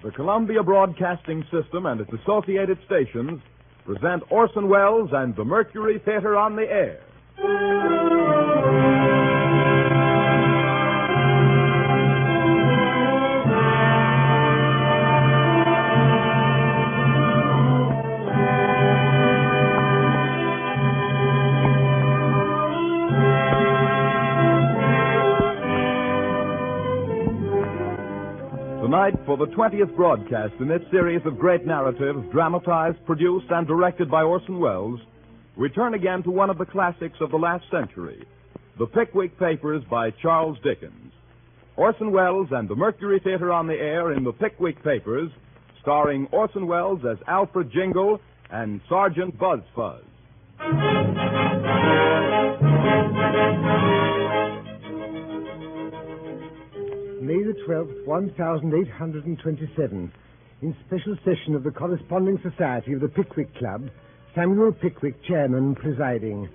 the Columbia Broadcasting System and its associated stations present Orson Welles and the Mercury Theater on the air. Tonight, for the 20th broadcast in this series of great narratives dramatized, produced, and directed by Orson Welles, we turn again to one of the classics of the last century, The Pickwick Papers by Charles Dickens. Orson Welles and the Mercury Theater on the air in The Pickwick Papers, starring Orson Welles as Alfred Jingle and Sergeant Buzz Fuzz. May the 12th, 1827, in special session of the Corresponding Society of the Pickwick Club, Samuel Pickwick, chairman, presiding,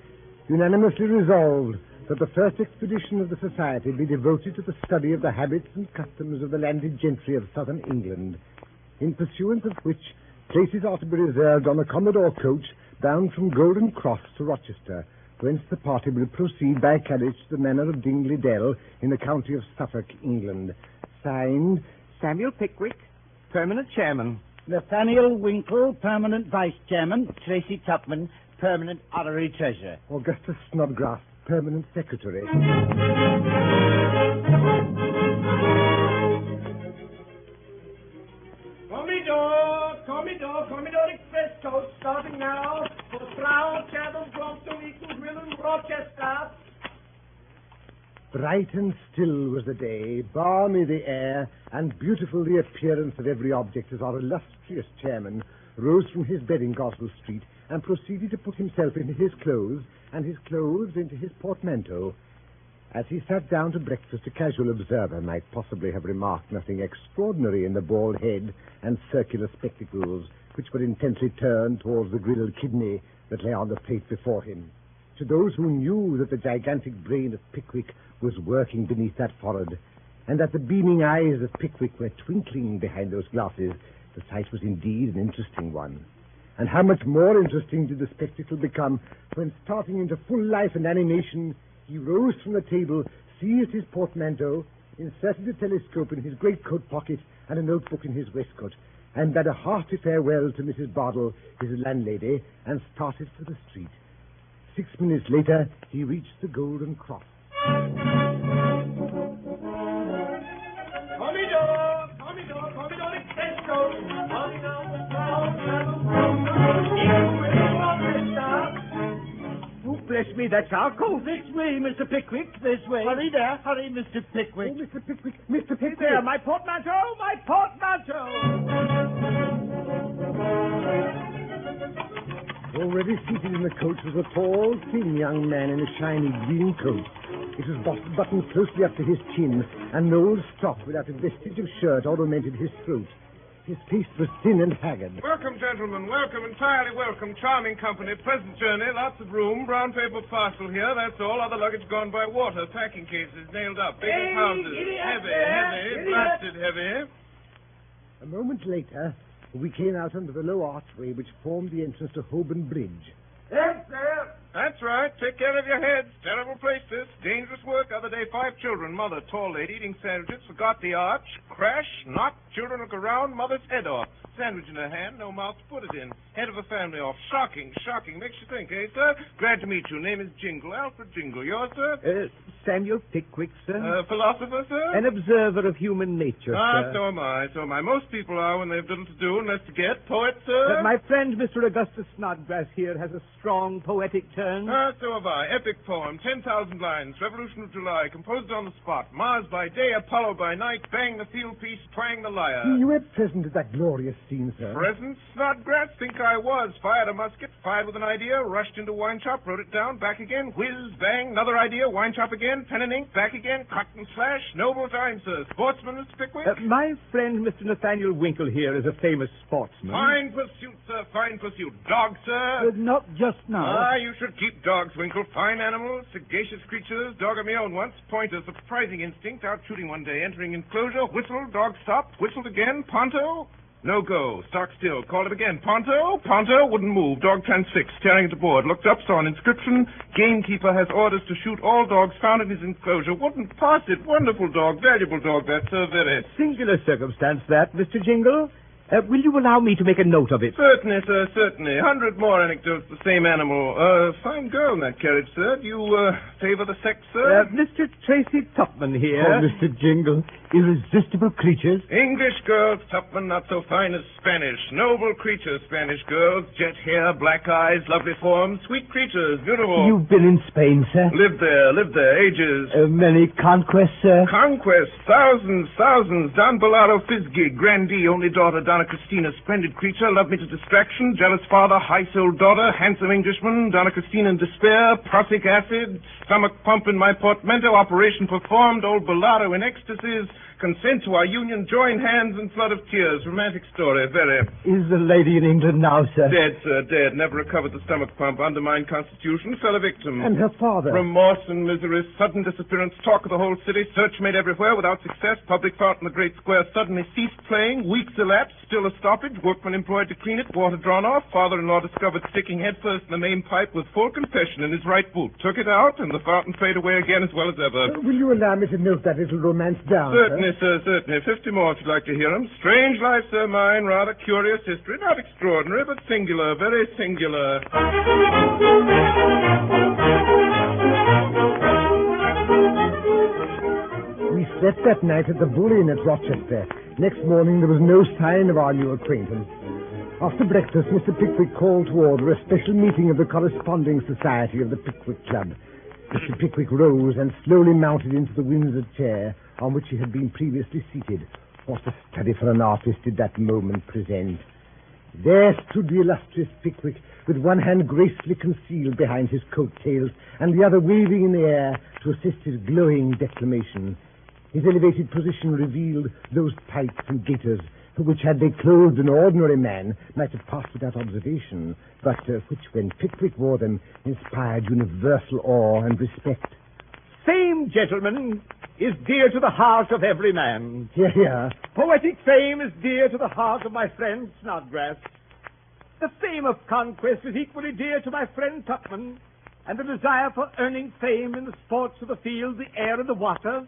unanimously resolved that the first expedition of the society be devoted to the study of the habits and customs of the landed gentry of southern England, in pursuance of which places are to be reserved on a Commodore coach bound from Golden Cross to Rochester, whence the party will proceed by carriage to the manor of Dingley Dell in the county of Suffolk, England. Signed, Samuel Pickwick, permanent chairman. Nathaniel Winkle, permanent vice chairman. Tracy Tupman, permanent honorary treasurer. Augustus Snodgrass, permanent secretary. Commodore Express coach starting now for Slough, Chapel, Brompton, Eton, Gwilym, Rochester. Bright and still was the day, balmy the air, and beautiful the appearance of every object as our illustrious chairman rose from his bed in Goswell Street and proceeded to put himself into his clothes and his clothes into his portmanteau. As he sat down to breakfast, a casual observer might possibly have remarked nothing extraordinary in the bald head and circular spectacles, which were intently turned towards the grilled kidney that lay on the plate before him. To those who knew that the gigantic brain of Pickwick was working beneath that forehead, and that the beaming eyes of Pickwick were twinkling behind those glasses, the sight was indeed an interesting one. And how much more interesting did the spectacle become when, starting into full life and animation, he rose from the table, seized his portmanteau, inserted a telescope in his greatcoat pocket and a notebook in his waistcoat, and bade a hearty farewell to Mrs. Bardell, his landlady, and started for the street. 6 minutes later, he reached the Golden Cross. Commodore Express coach starting now for Slough, Chapel, Brompton, Eton, Gwilym, Rochester. Bless me, that's our coach. This way, Mr. Pickwick, this way. Hurry there, hurry, Mr. Pickwick. Oh, Mr. Pickwick, Mr. Hey Pickwick! there, my portmanteau, my portmanteau! Already seated in the coach was a tall, thin young man in a shiny green coat. It was buttoned closely up to his chin, and no old stock without a vestige of shirt ornamented his throat. His face was thin and haggard. Welcome, gentlemen. Welcome, entirely welcome. Charming company. Pleasant journey. Lots of room. Brown paper parcel here. That's all. Other luggage gone by water. Packing cases nailed up. Big houses. Heavy. Blasted heavy. A moment later, we came out under the low archway which formed the entrance to Holborn Bridge. Yes, sir. That's right. Take care of your heads. Terrible place, this. Dangerous work. Other day, 5 children. Mother, tall lady, eating sandwiches. Forgot the arch. Crash. Knocked. Children look around. Mother's head off. Sandwich in her hand. No mouth to put it in. Head of a family off. Shocking. Makes you think, eh, sir? Glad to meet you. Name is Jingle. Alfred Jingle. Yours, sir? Samuel Pickwick, sir. Philosopher, sir? An observer of human nature, sir. So am I. Most people are when they've little to do and less to get. Poet, sir? My friend, Mr. Augustus Snodgrass here, has a strong poetic turn. So have I. Epic poem, 10,000 lines, Revolution of July, composed on the spot. Mars by day, Apollo by night, bang the field piece, twang the lyre. You were present at that glorious scene, sir. Present? Snodgrass? Think I was. Fired a musket, fired with an idea, rushed into wine shop, wrote it down, back again, whiz, bang, another idea, wine shop again. again, pen and ink, back again, cut and slash. Noble time, sir. Sportsman, Mr. Pickwick? My friend, Mr. Nathaniel Winkle here, is a famous sportsman. Fine pursuit, sir, fine pursuit. Dog, sir? Not just now. You should keep dogs, Winkle. Fine animals, sagacious creatures. Dog of my own once. Pointer, surprising instinct. Out shooting one day. Entering enclosure. Whistle. Dog stopped. Whistled again. Ponto. No go. Stock still. Called it again. Ponto. Ponto. Wouldn't move. Dog transfixed. Staring at the board. Looked up. Saw an inscription. Gamekeeper has orders to shoot all dogs found in his enclosure. Wouldn't pass it. Wonderful dog. Valuable dog, that, sir. Very. Singular circumstance, that, Mr. Jingle. Will you allow me to make a note of it? Certainly, sir, certainly. 100 more anecdotes, the same animal. Fine girl in that carriage, sir. Do you, favor the sex, sir? Mr. Tracy Tupman here. Oh, Mr. Jingle. Irresistible creatures. English girls, Tupman, not so fine as Spanish. Noble creatures, Spanish girls. Jet hair, black eyes, lovely forms. Sweet creatures, beautiful. You've been in Spain, sir? Lived there. Ages. Many conquests, sir? Conquests, thousands. Don Bellaro Fisgig, grandee, only daughter, Donna Christina, splendid creature, loved me to distraction, jealous father, high-souled daughter, handsome Englishman, Donna Christina in despair, prussic acid, stomach pump in my portmanteau, operation performed, old Bellaro in ecstasies, consent to our union, join hands and flood of tears. Romantic story, very. Is the lady in England now, sir? Dead, sir, dead. Never recovered the stomach pump, undermined constitution, fell a victim. And her father? Remorse and misery, sudden disappearance, talk of the whole city, search made everywhere without success, public fountain in the great square suddenly ceased playing, weeks elapsed, still a stoppage, workmen employed to clean it, water drawn off, father-in-law discovered sticking headfirst in the main pipe with full confession in his right boot. Took it out, and the fountain faded away again as well as ever. Will you allow me to note that little romance down? Certainly, sir, certainly. 50 more if you'd like to hear them. Strange life, sir, mine. Rather curious history. Not extraordinary, but singular. Very singular. We slept that night at the Bull Inn at Rochester. Next morning there was no sign of our new acquaintance. After breakfast, Mr. Pickwick called to order a special meeting of the Corresponding Society of the Pickwick Club. Mr. Pickwick rose and slowly mounted into the Windsor chair on which he had been previously seated. What a study for an artist did that moment present. There stood the illustrious Pickwick, with one hand gracefully concealed behind his coat tails and the other waving in the air to assist his glowing declamation. His elevated position revealed those tights and gaiters which, had they clothed an ordinary man, might have passed without observation, but which, when Pickwick wore them, inspired universal awe and respect. Fame, gentlemen, is dear to the heart of every man. Hear, hear. Poetic fame is dear to the heart of my friend Snodgrass. The fame of conquest is equally dear to my friend Tupman, and the desire for earning fame in the sports of the field, the air, and the water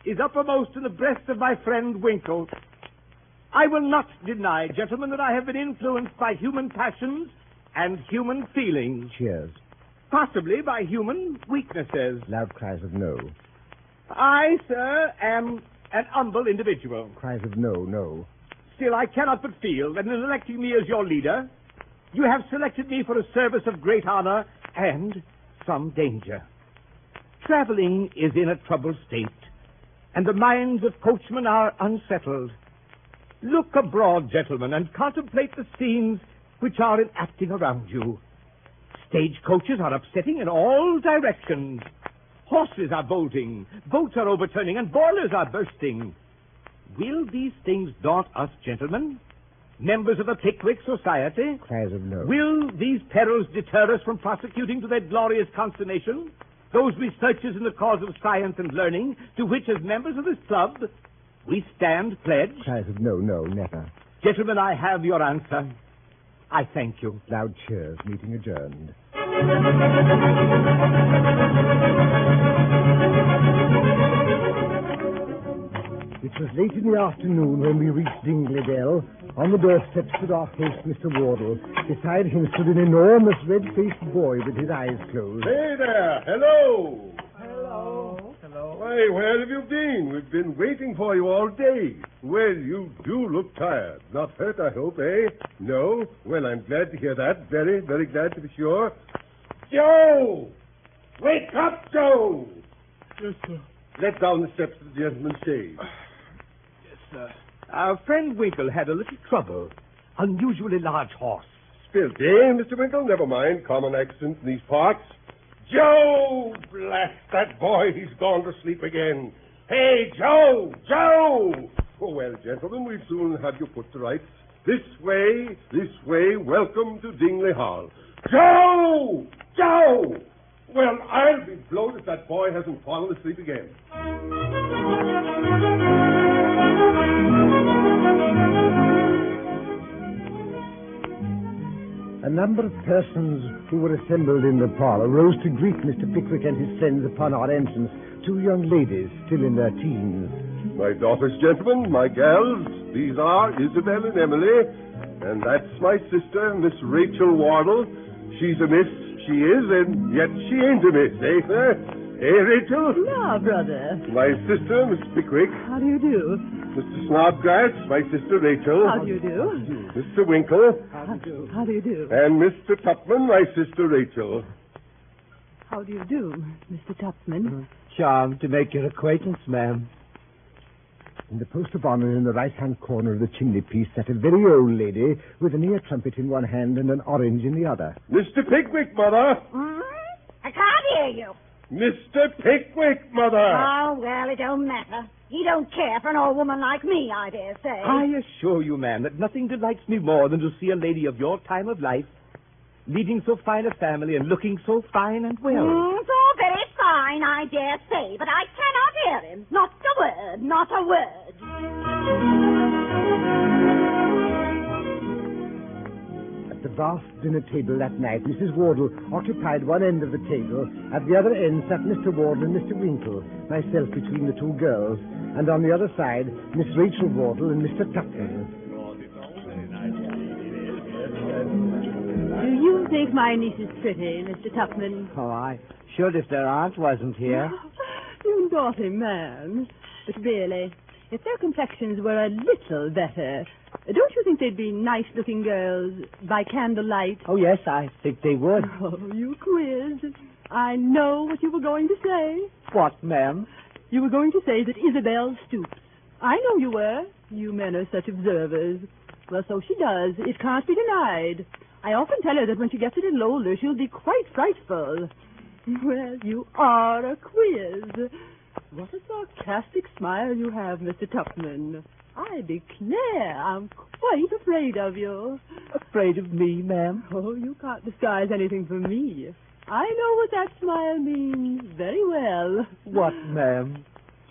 is uppermost in the breast of my friend Winkle. I will not deny, gentlemen, that I have been influenced by human passions and human feelings. Cheers. Possibly by human weaknesses. Loud cries of no. I, sir, am an humble individual. Cries of no, no. Still, I cannot but feel that in electing me as your leader, you have selected me for a service of great honor and some danger. Traveling is in a troubled state, and the minds of coachmen are unsettled. Look abroad, gentlemen, and contemplate the scenes which are enacting around you. Stagecoaches are upsetting in all directions. Horses are bolting, boats are overturning, and boilers are bursting. Will these things daunt us, gentlemen, members of the Pickwick Society? Cries of no. Will these perils deter us from prosecuting to their glorious consummation those researches in the cause of science and learning to which, as members of this club, we stand pledged? Cries of no, no, never. Gentlemen, I have your answer. I thank you. Loud cheers. Meeting adjourned. It was late in the afternoon when we reached Dingledale. On the doorstep stood our host, Mr. Wardle. Beside him stood an enormous red-faced boy with his eyes closed. Hey there! Hello! Hello. Why, where have you been? We've been waiting for you all day. Well, you do look tired. Not hurt, I hope, eh? No? Well, I'm glad to hear that. Very, very glad to be sure. Joe! Wake up, Joe! Yes, sir. Let down the steps to the gentleman's shade. Yes, sir. Our friend Winkle had a little trouble. Unusually large horse. Spilt, eh, Mr. Winkle? Never mind. Common accident in these parts. Joe! Blast that boy, he's gone to sleep again. Hey, Joe! Joe! Oh, well, gentlemen, we'll soon have you put to rights. This way, welcome to Dingley Hall. Joe! Joe! Well, I'll be blowed if that boy hasn't fallen asleep again. A number of persons who were assembled in the parlor rose to greet Mr. Pickwick and his friends upon our entrance. Two young ladies, still in their teens. My daughters, gentlemen, my gals, these are Isabel and Emily, and that's my sister, Miss Rachel Wardle. She's a miss, she is, and yet she ain't a miss, eh, sir? Eh, Rachel? Now, brother. My sister, Miss Pickwick. How do you do? Mr. Snodgrass, my sister Rachel. How do you do? Mr. Winkle. How do you do? And Mr. Tupman, my sister Rachel. How do you do, Mr. Tupman? Charmed to make your acquaintance, ma'am. In the post of honor in the right-hand corner of the chimney-piece sat a very old lady with an ear trumpet in one hand and an orange in the other. Mr. Pickwick, Mother. I can't hear you. Mr. Pickwick, Mother. Oh, well, it don't matter. He don't care for an old woman like me, I dare say. I assure you, ma'am, that nothing delights me more than to see a lady of your time of life leading so fine a family and looking so fine and well. It's all very fine, I dare say, but I cannot hear him. Not a word, not a word. At the vast dinner table that night, Mrs. Wardle occupied one end of the table. At the other end sat Mr. Wardle and Mr. Winkle, myself between the two girls, and on the other side, Miss Rachel Wardle and Mr. Tupman. Do you think my niece is pretty, Mr. Tupman? Oh, I should if their aunt wasn't here. You naughty man. But really, if their complexions were a little better, don't you think they'd be nice-looking girls by candlelight? Oh, yes, I think they would. Oh, you quiz. I know what you were going to say. What, ma'am? You were going to say that Isabel stoops. I know you were. You men are such observers. Well, so she does. It can't be denied. I often tell her that when she gets a little older, she'll be quite frightful. Well, you are a quiz. What a sarcastic smile you have, Mr. Tupman. I declare I'm quite afraid of you. Afraid of me, ma'am? Oh, you can't disguise anything from me. I know what that smile means very well. What, ma'am?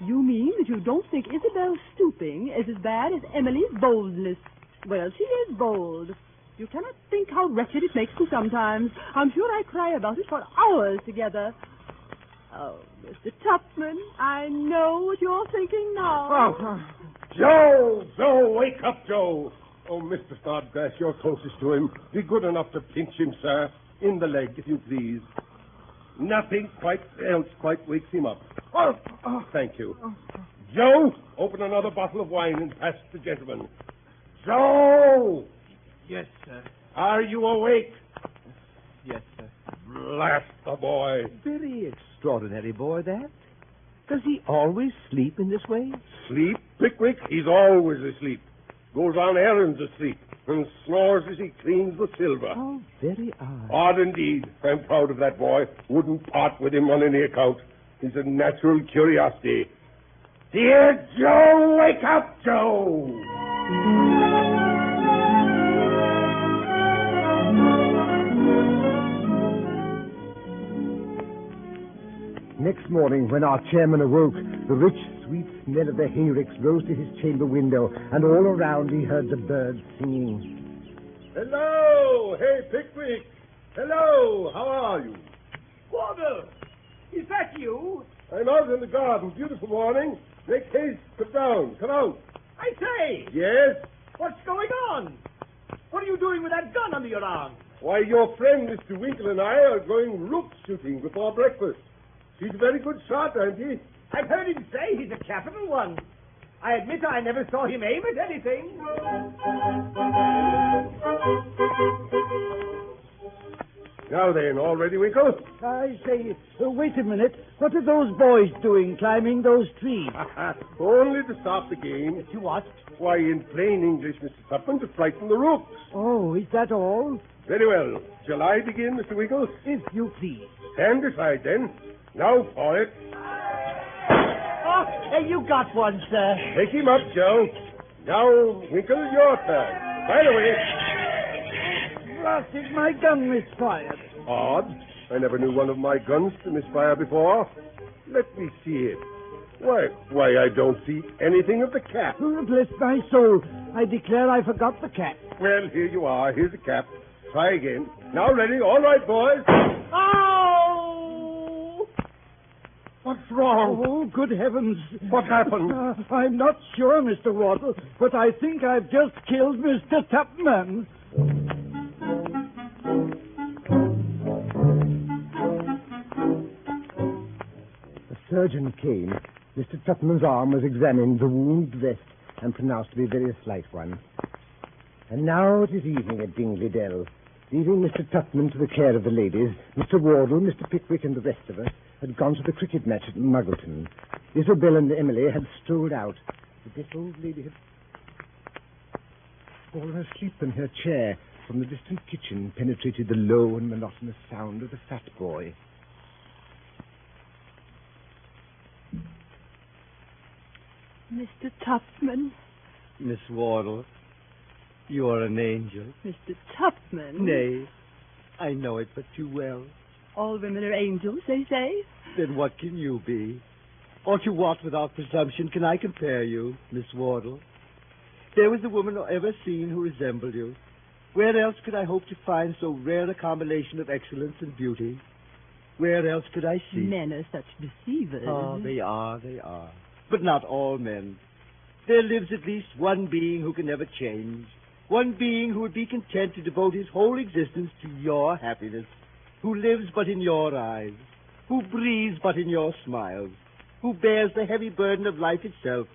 You mean that you don't think Isabel's stooping is as bad as Emily's boldness. Well, she is bold. You cannot think how wretched it makes me sometimes. I'm sure I cry about it for hours together. Oh, Mr. Tupman, I know what you're thinking now. Oh, Joe, wake up, Joe. Oh, Mr. Snodgrass, you're closest to him. Be good enough to pinch him, sir. In the leg, if you please. Nothing else quite wakes him up. Oh, thank you. Joe, open another bottle of wine and pass it to the gentleman. Joe! Yes, sir. Are you awake? Yes, sir. Blast the boy. Very extraordinary boy, that. Does he always sleep in this way? Sleep, Pickwick? He's always asleep. Goes on errands asleep and snores as he cleans the silver. Oh, very odd. Odd indeed. I'm proud of that boy. Wouldn't part with him on any account. He's a natural curiosity. Dear Joe, wake up, Joe! Next morning, when our chairman awoke, the rich, sweet smell of the hayricks rose to his chamber window, and all around he heard the birds singing. Hello! Hey, Pickwick! Hello! How are you? Wardle! Is that you? I'm out in the garden. Beautiful morning. Make haste. Come down. Come out. I say! Yes? What's going on? What are you doing with that gun under your arm? Why, your friend Mr. Winkle and I are going rook shooting before breakfast. He's a very good shot, ain't he? I've heard him say he's a capital one. I admit I never saw him aim at anything. Now then, all ready, Winkle? I say, wait a minute. What are those boys doing climbing those trees? Only to stop the game. To what? Why, in plain English, Mr. Tupman, to frighten the rooks. Oh, is that all? Very well. Shall I begin, Mr. Winkle? If you please. Stand aside, then. Now for it. Oh, hey, you got one, sir. Take him up, Joe. Now, Winkle, your turn. By the way. Blasted, my gun misfired. Odd. I never knew one of my guns to misfire before. Let me see it. Why, I don't see anything of the cap. Oh, bless my soul. I declare I forgot the cap. Well, here you are. Here's the cap. Try again. Now ready. All right, boys. Oh! What's wrong? Oh, good heavens. What happened? I'm not sure, Mr. Wardle, but I think I've just killed Mr. Tupman. The surgeon came. Mr. Tupman's arm was examined, the wound dressed, and pronounced to be a very slight one. And now it is evening at Dingley Dell. Leaving Mr. Tupman to the care of the ladies, Mr. Wardle, Mr. Pickwick, and the rest of us had gone to the cricket match at Muggleton. Isabel and Emily had strolled out. The deaf old lady had fallen asleep in her chair. From the distant kitchen penetrated the low and monotonous sound of the fat boy. Mr. Tupman. Miss Wardle, you are an angel. Mr. Tupman. Nay, I know it but too well. All women are angels, they say. Then what can you be? Or to what, without presumption, can I compare you, Miss Wardle? There was a woman ever seen who resembled you. Where else could I hope to find so rare a combination of excellence and beauty? Where else could I see? Men are such deceivers. Oh, they are. But not all men. There lives at least one being who can never change. One being who would be content to devote his whole existence to your happiness. Who lives but in your eyes. Who breathes but in your smiles. Who bears the heavy burden of life itself.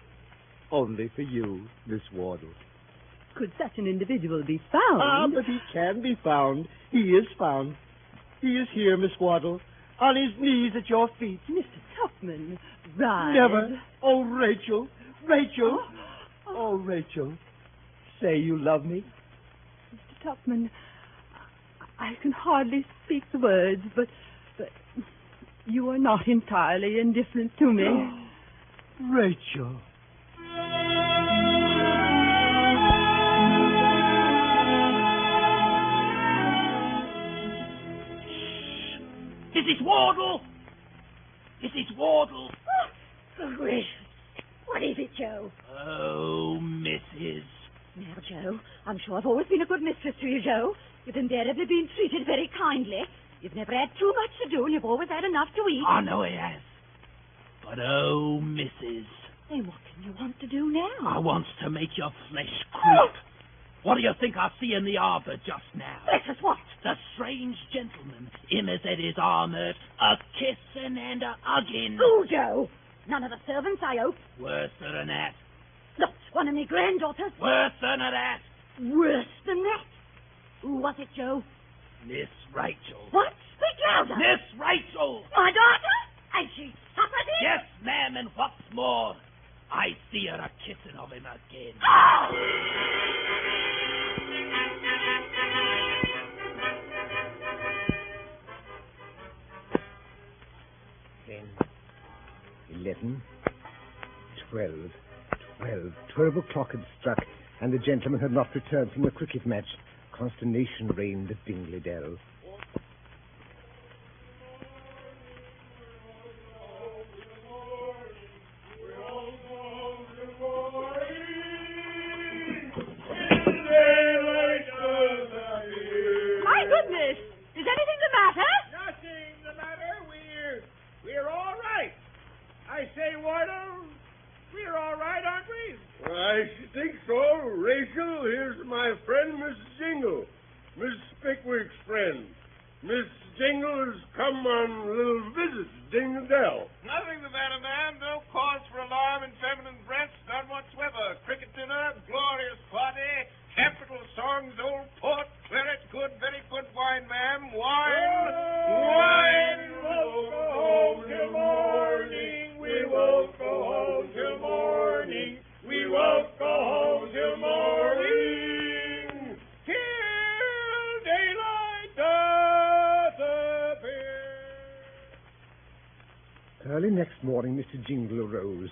Only for you, Miss Wardle. Could such an individual be found? Ah, but he can be found. He is found. He is here, Miss Wardle, on his knees at your feet. Mr. Tupman, rise. Never. Oh, Rachel. Rachel. Oh, Rachel. Say you love me. Mr. Tupman, I can hardly speak the words, but you are not entirely indifferent to me. Rachel. This is Wardle! This is Wardle! Oh, gracious. What is it, Joe? Oh, Mrs. Now, Joe, I'm sure I've always been a good mistress to you, Joe. You've invariably been treated very kindly. You've never had too much to do, and you've always had enough to eat. I know he has. But oh, Mrs. Then what can you want to do now? I wants to make your flesh creep. What do you think I see in the arbor just now? Bless us, what? The strange gentleman, him as had his armor, a-kissing and a-hugging. Oh, Joe. None of the servants, I hope. Worse than that. Not one of my granddaughters. Worse than that. Worse than that. Who was it, Joe? Miss Rachel. What? Speak louder. Miss Rachel. My daughter? And she suffered it? Yes, ma'am, and what's more, I see her a-kissing of him again. Oh! Then 11, 12. 12 o'clock had struck, and the gentleman had not returned from the cricket match. Consternation reigned at Dingley Dell. My goodness! Is anything the matter? Nothing the matter. We're all right. I say, Wardle, we're all right, aren't we? I should think so. Rachel, here's my friend, Miss Jingle. Miss Pickwick's friend. Miss Jingle has come on a little visit to Dingley Dell. Nothing the matter, ma'am. No cause for alarm in feminine breasts, none whatsoever. Cricket dinner, glorious party, capital songs, old port, claret, good, very good wine, ma'am. Wine, wine. We won't go home till morning. We won't go home till morning. We won't go home till morning. Till daylight doth appear. Early next morning, Mr. Jingle arose.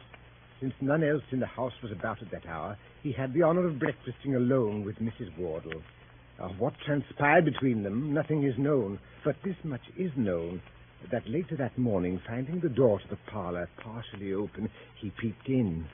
Since none else in the house was about at that hour, he had the honor of breakfasting alone with Mrs. Wardle. Of what transpired between them, nothing is known, but this much is known, that later that morning, finding the door to the parlor partially open, he peeped in.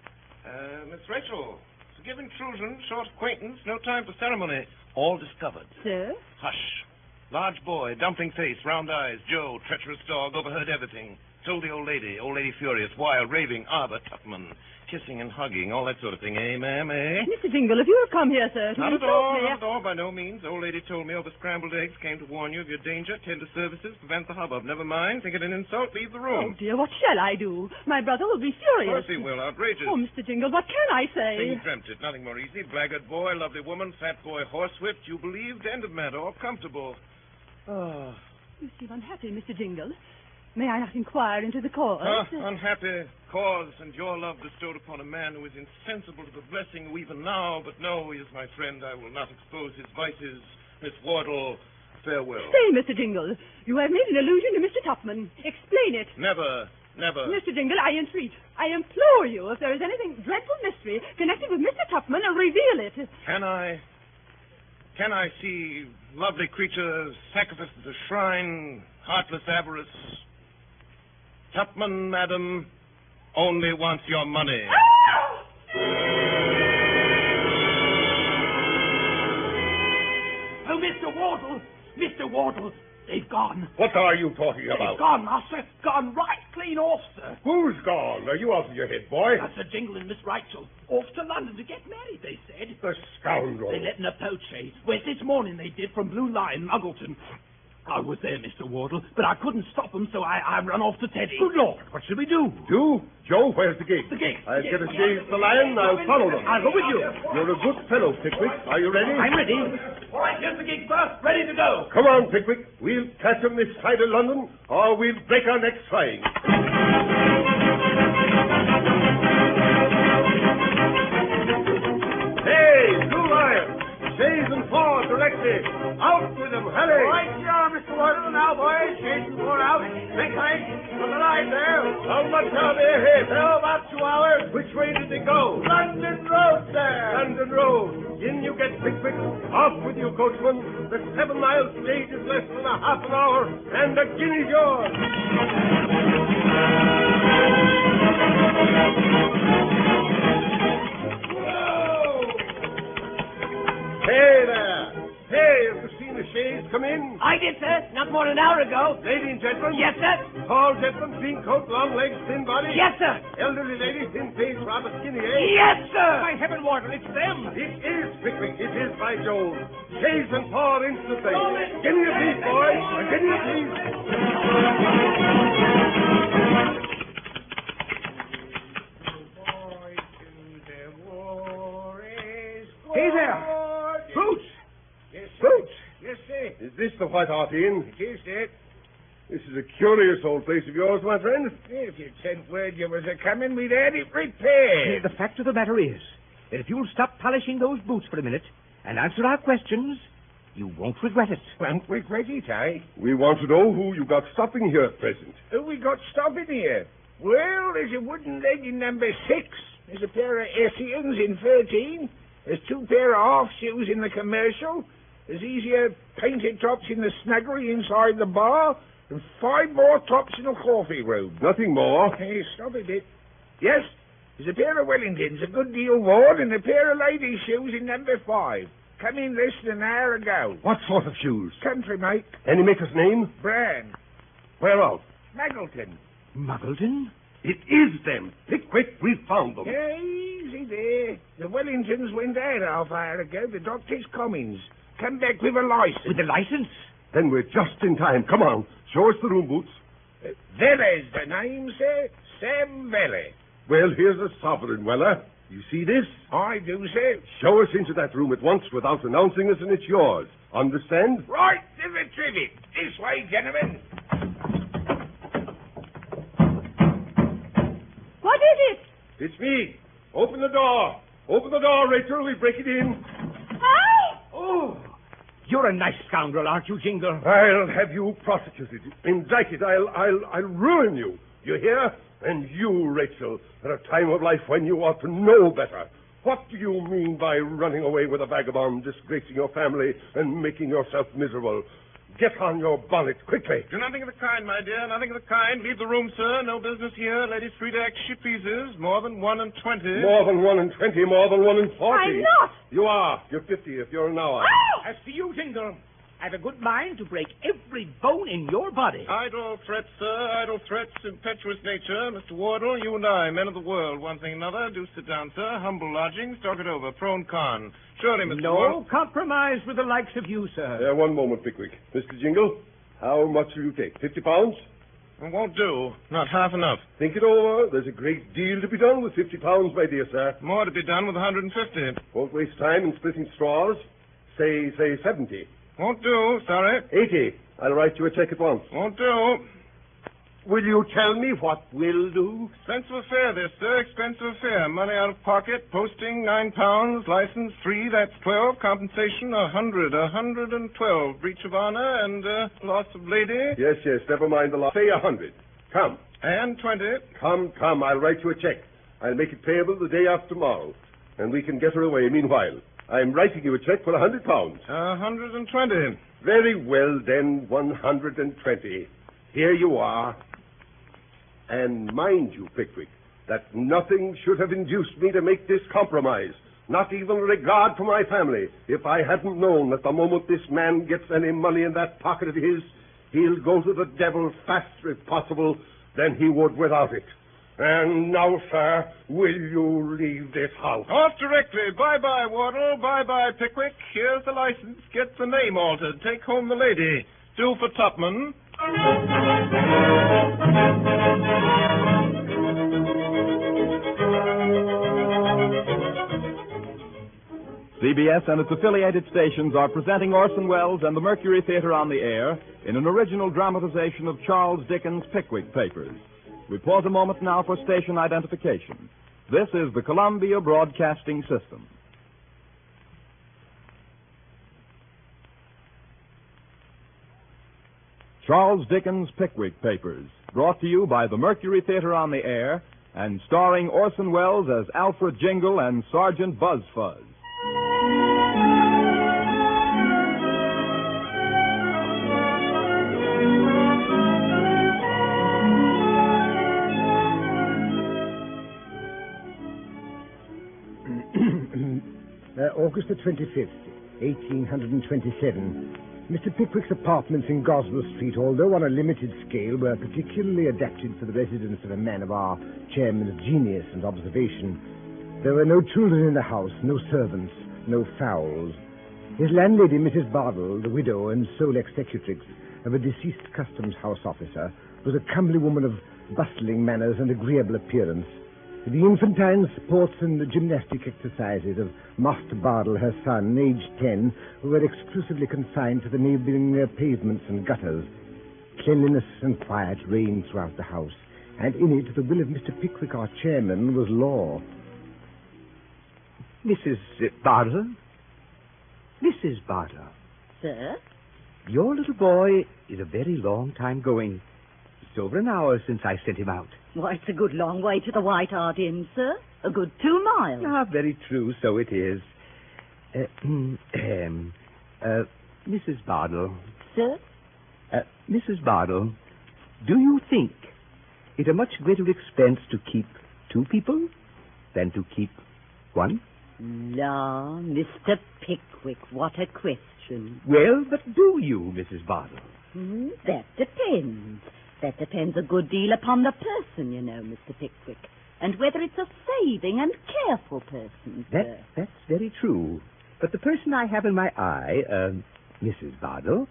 Miss Rachel, forgive intrusion, short acquaintance, no time for ceremony. All discovered. Sir? Hush. Large boy, dumpling face, round eyes, Joe, treacherous dog, overheard everything. Told the old lady furious, wild, raving, Arbor Tupman, kissing and hugging, all that sort of thing, eh, ma'am, eh? Mr. Jingle, if you have come here, sir, to Not at insult all, me... not at all, by no means. Old lady told me over scrambled eggs, came to warn you of your danger, tender services, prevent the hubbub. Never mind, think it an insult, leave the Oh, room. dear, what shall I do? My brother will be Of furious. course he will, outrageous. Oh, Mr. Jingle, what can I say? Thing dreamt it, nothing more easy. Blackguard boy, lovely woman, fat boy, horsewhipped, you believed, end of matter, all comfortable. Oh. You seem unhappy, Mr. Jingle. May I not inquire into the cause? Unhappy cause and your love bestowed upon a man who is insensible to the blessing who even now, but no, he is my friend. I will not expose his vices. Miss Wardle, farewell. Stay, Mr. Jingle. You have made an allusion to Mr. Tupman. Explain it. Never. Mr. Jingle, I entreat, I implore you, if there is anything dreadful mystery connected with Mr. Tupman, reveal it. Can I see lovely creature sacrificed at the shrine, heartless avarice? Tupman, madam, only wants your money. Oh, Mr. Wardle, they've gone. What are you talking They've about? gone, master. Gone right clean off, sir. Who's gone? Are you out of your head, boy? That's Sir Jingle and Miss Rachel. Off to London to get married, they said. The scoundrel. They let in a poach, eh? West this morning they did from Blue Lion, Muggleton. I was there, Mr. Wardle, but I couldn't stop them, so I run off to Teddy. Good Lord, what should we do? You? Joe, where's the gate? The gate. I'll get a chaise to the lion, I'll follow them. I'll go with you. You're a good fellow, Pickwick. Are you ready? I'm ready. All right, here's the gig, sir. Ready to go. Come on, Pickwick. We'll catch 'em this side of London, or we'll break our necks trying. Hey, Blue Lion! Chaise and four directly. Out with them, hurry! Right you are, Mr. Wardle. Now, boys, chase the four out. Big height from the line there. How much are they ahead? Oh, about 2 hours. Which way did they go? London Road, sir. London Road. In you get, Pickwick. Off with you, coachman. The 7-mile stage is less than a half an hour, and the guinea's yours. Hey there. Hey, have you seen the chaise come in? I did, sir. Not more than an hour ago. Lady and gentleman? Yes, sir. Tall gentleman, clean coat, long legs, thin body? Yes, sir. Elderly lady, thin face, rather skinny, eh? Yes, sir. By heaven, Wardle, it's them. It is, Pickwick. It is, by Jove. Chaise and four instantly. Give me a piece, boys. Give me a piece. Hey there. Boots. Yes, sir. Boots. Yes, sir. Is this the White Hart Inn? It is, sir. This is a curious old place of yours, my friend. If you'd sent word you was a-coming, we'd had it repaired. The fact of the matter is that if you'll stop polishing those boots for a minute and answer our questions, you won't regret it. Won't regret it, eh? We want to know who you got stopping here at present. Who we got stopping here? Well, there's a wooden leg in number 6. There's a pair of Essians in 13. There's 2 pair of half shoes in the commercial. There's easier painted tops in the snuggery inside the bar. And 5 more tops in the coffee room. Nothing more. Hey, stop a bit. Yes, there's a pair of Wellingtons, a good deal worn, and a pair of ladies' shoes in number 5. Come in less than an hour ago. What sort of shoes? Country, mate. Any maker's name? Brand. Where out? Muggleton. Muggleton? It is them. Pickwick, we found them. Yeah, easy there. The Wellingtons went out half hour ago. The doctor's Cummings. Come back with a license. With the license? Then we're just in time. Come on. Show us the room, Boots. Velle's the name, sir. Sam Velle. Well, here's a sovereign, Weller. You see this? I do, sir. Show us into that room at once without announcing us, and it's yours. Understand? Right to the trivet. This way, gentlemen. What is it? It's me. Open the door. Open the door, Rachel. We'll break it in. Hi! Oh, you're a nice scoundrel, aren't you, Jingle? I'll have you prosecuted. Indicted. I'll ruin you. You hear? And you, Rachel, at a time of life when you ought to know better. What do you mean by running away with a vagabond, disgracing your family, and making yourself miserable? Get on your bonnet, quickly. Do nothing of the kind, my dear, nothing of the kind. Leave the room, sir. No business here. Ladies free to act she pleases. More than 1 in 20. More than 1 in 20, more than 1 in 40. I'm not. You are. You're 50 if you're an hour. As to you, Jingle, I've a good mind to break every bone in your body. Idle threats, sir, idle threats, impetuous nature. Mr. Wardle, you and I, men of the world, one thing another. Do sit down, sir. Humble lodgings, talk it over. Pro and con. Surely, Mr. Wardle. No compromise with the likes of you, sir. One moment, Pickwick. Mr. Jingle, how much will you take? 50 pounds? It won't do. Not half enough. Think it over. There's a great deal to be done with 50 pounds, my dear sir. More to be done with 150. Won't waste time in splitting straws. Say 70. Won't do, sorry. 80. I'll write you a check at once. Won't do. Will you tell me what will do? Expensive affair, this, sir. Expensive affair. Money out of pocket, posting, £9, license, 3, that's 12, compensation, 100, 112, breach of honor, and, loss of lady. Yes, never mind the loss. Say 100. Come. And 20. Come, I'll write you a check. I'll make it payable the day after tomorrow, and we can get her away meanwhile. I'm writing you a check for 100 pounds. 120. Very well, then, 120. Here you are. And mind you, Pickwick, that nothing should have induced me to make this compromise, not even regard for my family, if I hadn't known that the moment this man gets any money in that pocket of his, he'll go to the devil faster, if possible, than he would without it. And now, sir, will you leave this house? Off directly. Bye-bye, Wardle. Bye-bye, Pickwick. Here's the license. Get the name altered. Take home the lady. Do for Tupman. CBS and its affiliated stations are presenting Orson Welles and the Mercury Theater on the air in an original dramatization of Charles Dickens' Pickwick Papers. We pause a moment now for station identification. This is the Columbia Broadcasting System. Charles Dickens' Pickwick Papers, brought to you by the Mercury Theater on the air and starring Orson Welles as Alfred Jingle and Sergeant Buzz Fuzz. August the 25th, 1827. Mr. Pickwick's apartments in Goswell Street, although on a limited scale, were particularly adapted for the residence of a man of our chairman's genius and observation. There were no children in the house, no servants, no fowls. His landlady, Mrs. Bardell, the widow and sole executrix of a deceased customs house officer, was a comely woman of bustling manners and agreeable appearance. The infantine sports and the gymnastic exercises of Master Bardell, her son, aged 10, were exclusively confined to the neighboring pavements and gutters. Cleanliness and quiet reigned throughout the house, and in it the will of Mr. Pickwick, our chairman, was law. Mrs. Bardell? Mrs. Bardell. Sir? Your little boy is a very long time going. It's over an hour since I sent him out. Why, it's a good long way to the White Hart Inn, sir. A good 2 miles. Ah, very true, so it is. Mrs. Bardell. Sir? Mrs. Bardell, do you think it a much greater expense to keep 2 people than to keep 1? La, Mr. Pickwick, what a question. Well, but do you, Mrs. Bardell? That depends. That depends a good deal upon the person, you know, Mr. Pickwick, and whether it's a saving and careful person, sir. That's very true. But the person I have in my eye, Mrs. Bardell,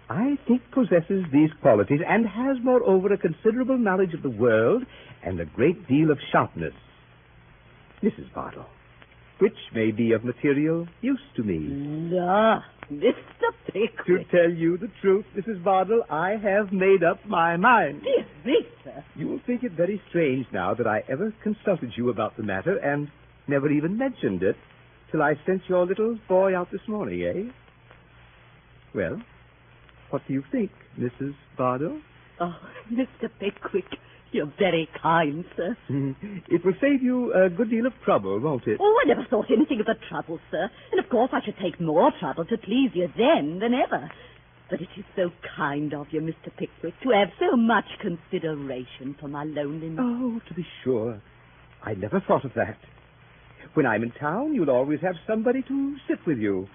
I think possesses these qualities and has, moreover, a considerable knowledge of the world and a great deal of sharpness. Mrs. Bardell, which may be of material use to me. La, Mr. Pickwick. To tell you the truth, Mrs. Bardell, I have made up my mind. Dear me, sir. You will think it very strange now that I ever consulted you about the matter and never even mentioned it till I sent your little boy out this morning, eh? Well, what do you think, Mrs. Bardell? Oh, Mr. Pickwick, You're very kind, sir. It will save you a good deal of trouble, won't it? Oh, I never thought anything of the trouble, sir. And of course I should take more trouble to please you then than ever. But it is so kind of you, Mr. Pickwick, to have so much consideration for my loneliness. Oh, to be sure. I never thought of that. When I'm in town, you'll always have somebody to sit with you.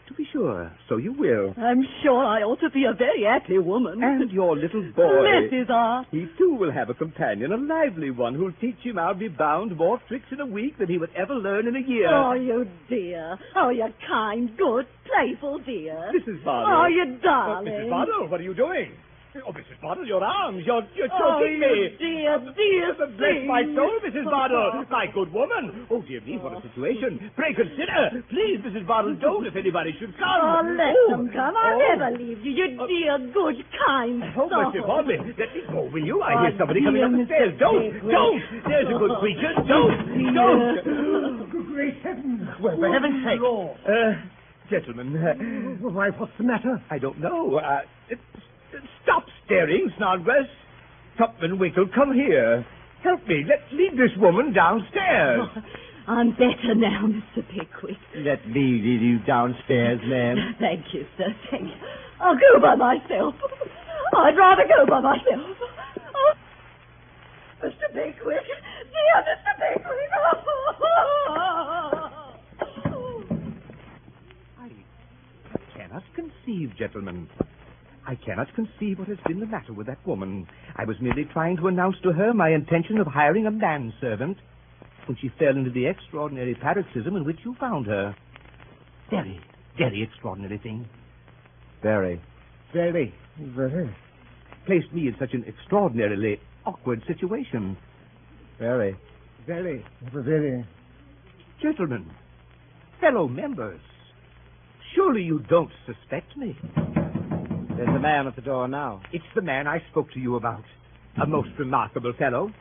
To be sure, so you will. I'm sure I ought to be a very happy woman. And your little boy. Bless his heart. He, too, will have a companion, a lively one, who'll teach him, I'll be bound, more tricks in a week than he would ever learn in a year. Oh, you dear. Oh, you kind, good, playful dear. Mrs. Bardell. Oh, you darling. Mrs. Bardell, what are you doing? Oh, Mrs. Bardell, your arms. You're Oh, choking you me. dear, dear Bless my thing. soul, Mrs. Bardell. My good woman. Oh, dear me, what a situation. Pray consider. Please, Mrs. Bardell, don't if anybody should come. Oh, let them come. I'll never leave you. You dear, good, kind Oh, soul. Mr. Bardell, let me go, will you? I Oh, hear somebody coming dear up the Mr. stairs. Don't. Pickwick. There's a good creature. Don't. Good great heavens! Well, for heaven's sake. Lord. Gentlemen, Why, what's the matter? I don't know. Stop staring, Snodgrass. Tupman, Winkle, come here. Help me. Let's lead this woman downstairs. I'm better now, Mr. Pickwick. Let me lead you downstairs, ma'am. Thank you, sir. Thank you. I'll go by myself. I'd rather go by myself. Oh, Mr. Pickwick. Dear Mr. Pickwick. I cannot conceive, gentlemen. I cannot conceive what has been the matter with that woman. I was merely trying to announce to her my intention of hiring a manservant when she fell into the extraordinary paroxysm in which you found her. Very, very extraordinary thing. Very. Very. Placed me in such an extraordinarily awkward situation. Very. Very. Very. Gentlemen, fellow members, surely you don't suspect me. There's a man at the door now. It's the man I spoke to you about. A most remarkable fellow.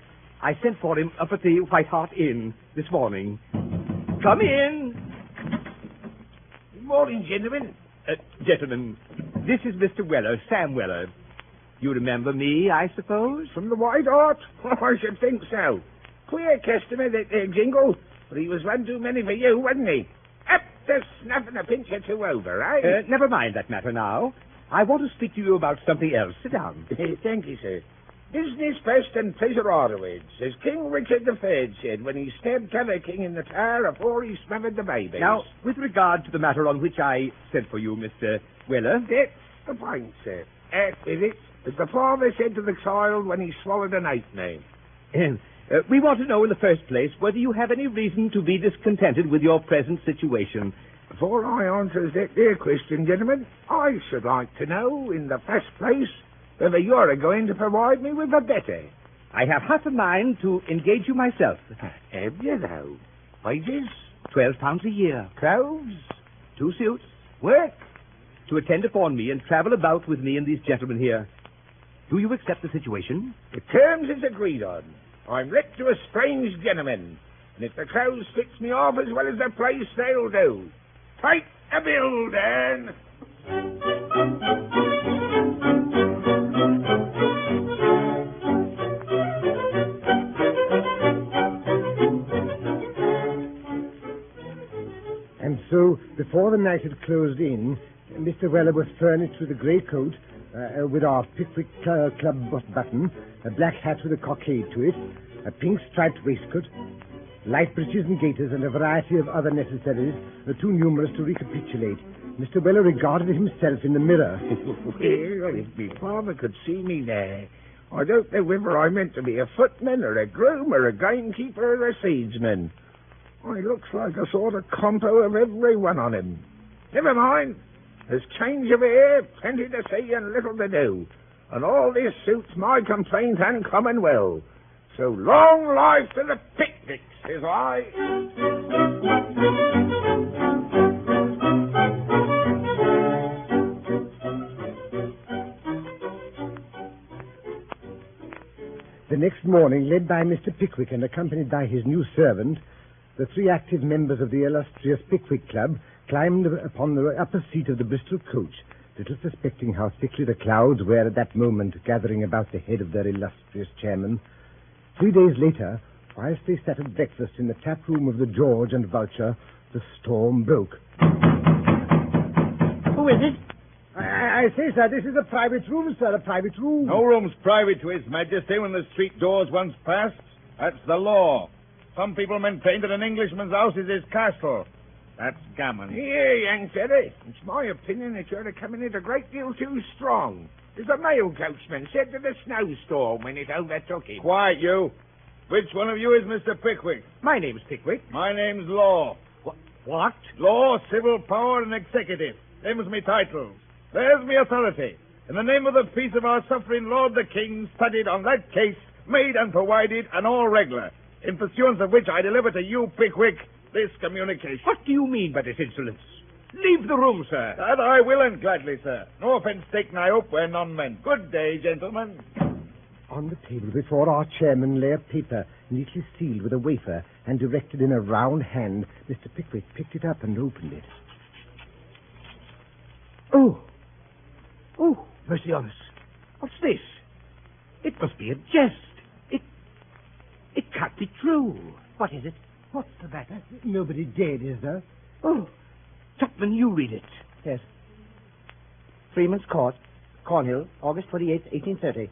I sent for him up at the White Hart Inn this morning. Come in. Good morning, gentlemen. Gentlemen, this is Mr. Weller, Sam Weller. You remember me, I suppose? From the White Hart? I should think so. Queer customer, that there Jingle. But he was one too many for you, wasn't he? Up to snuffing a pinch or two over, eh? Never mind that matter now. I want to speak to you about something else. Sit down. Thank you, sir. Business first and pleasure afterwards, as King Richard III said when he stabbed t'other king in the tower afore he smothered the babies. Now, with regard to the matter on which I sent for you, Mr. Weller... That's the point, sir. That is it. As the father said to the child when he swallowed an ape name. We want to know in the first place whether you have any reason to be discontented with your present situation. Before I answers that there question, gentlemen, I should like to know, in the first place, whether you're going to provide me with a better. I have half a mind to engage you myself. Have you, though? Wages? £12 a year. Clothes? 2 suits. Work? To attend upon me and travel about with me and these gentlemen here. Do you accept the situation? The terms is agreed on. I'm let to a strange gentleman, and if the clothes fits me off as well as the place, they'll do. Take the bill, Dan. And so, before the night had closed in, Mr. Weller was furnished with a grey coat with our Pickwick Club button, a black hat with a cockade to it, a pink striped waistcoat, light breeches and gaiters, and a variety of other necessaries, too numerous to recapitulate. Mr. Weller regarded himself in the mirror. Well, if me father could see me there, I don't know whether I meant to be a footman or a groom or a gamekeeper or a seedsman. I looks like a sort of compo of every one on him. Never mind. There's change of air, plenty to see and little to do. And all this suits my complaint uncommon well. So long life to the picnic, says I. The next morning, led by Mr. Pickwick and accompanied by his new servant, the 3 active members of the illustrious Pickwick Club climbed upon the upper seat of the Bristol coach, little suspecting how thickly the clouds were at that moment gathering about the head of their illustrious chairman, 3 days later, whilst they sat at breakfast in the tap room of the George and Vulture, the storm broke. Who is it? I say, sir, this is a private room, sir, a private room. No room's private to His Majesty when the street door's once passed. That's the law. Some people maintain that an Englishman's house is his castle. That's gammon. Here, young fella. It's my opinion that you're coming in a great deal too strong. As a mail coachman said to the snowstorm when it overtook him. Quiet, you. Which one of you is Mr. Pickwick? My name's Pickwick. My name's Law. What? Law, civil power, and executive. Them's me titles. There's me authority. In the name of the peace of our suffering Lord the King, studied on that case, made and provided, and all regular. In pursuance of which I deliver to you, Pickwick, this communication. What do you mean by this insolence? Leave the room, sir. That I will, and gladly, sir. No offence taken, I hope, where none meant. Good day, gentlemen. On the table before our chairman lay a paper neatly sealed with a wafer and directed in a round hand. Mr. Pickwick picked it up and opened it. Oh, mercy on us. What's this? It must be a jest. It can't be true. What is it? What's the matter? Nobody dead, is there? Oh, Tupman, you read it. Yes. Freeman's Court, Cornhill, August 28, 1830.